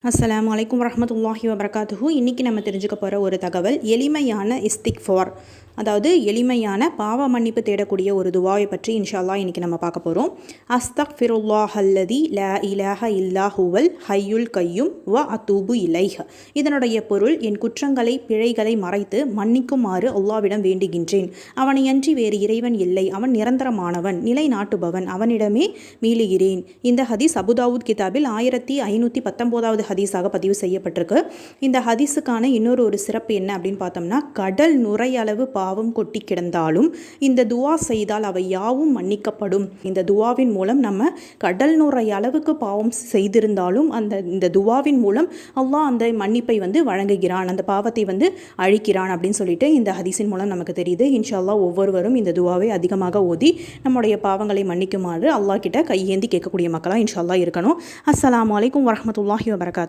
அஸ்ஸலாமு அலைக்கும் வரஹ்மத்துல்லாஹி வபரகாத்துஹு. இன்றைக்கி நம்ம தெரிஞ்சுக்க போகிற ஒரு தகவல் எளிமையான இஸ்திக்ஃபார், அதாவது எளிமையான பாவ மன்னிப்பு தேடக்கூடிய ஒரு துவாவை பற்றி இன்ஷா அல்லாஹ் இன்றைக்கி நம்ம பார்க்க போகிறோம். அஸ்தக்ஃபிருல்லாஹ் அல்லதி லா இலாஹ இல்லா ஹுவல் ஹய்யுல் கையும் வ அதூபு இலைஹ். இதனுடைய பொருள், என் குற்றங்களை பிழைகளை மறைத்து மன்னிக்குமாறு அல்லாஹ்விடம் வேண்டுகின்றேன். அவனையன்றி வேறு இறைவன் இல்லை, அவன் நிரந்தரமானவன், நிலை நாட்டுபவன், அவனிடமே மீளுகிறேன். இந்த ஹதீஸ் அபுதாவுத் கிதாபில் 1519வது ஹதீஸாக பதிவு செய்யப்பட்டிருக்கு. இந்த ஹதீஸுக்கான இன்னொரு சிறப்பு என்ன அப்படின்னு பார்த்தோம்னா, கடல் நுரையளவு பாவம் கொட்டி கிடந்தாலும் இந்த துவா செய்தால் அவை யாவும் மன்னிக்கப்படும். இந்த துவாவின் மூலம் நம்ம கடல் நுரை அளவுக்கு பாவம் செய்திருந்தாலும் இந்த துவாவின் மூலம் அல்லாஹ் அந்த மன்னிப்பை வழங்குகிறான், அந்த பாவத்தை அழிக்கிறான் அப்படின்னு சொல்லிட்டு இந்த ஹதீஸின் மூலம் நமக்கு தெரியுது. இன்ஷா அல்லாஹ் ஒவ்வொருவரும் இந்த துவாவை அதிகமாக ஓதி நம்முடைய பாவங்களை மன்னிக்குமாறு அல்லாஹ் கிட்ட கையேந்தி கேட்கக்கூடிய மக்களாக இன்ஷா அல்லாஹ் இருக்கணும். அஸ்ஸலாமு அலைக்கும் வரஹ்மத்துல்லாஹி வபரகாத்துஹு.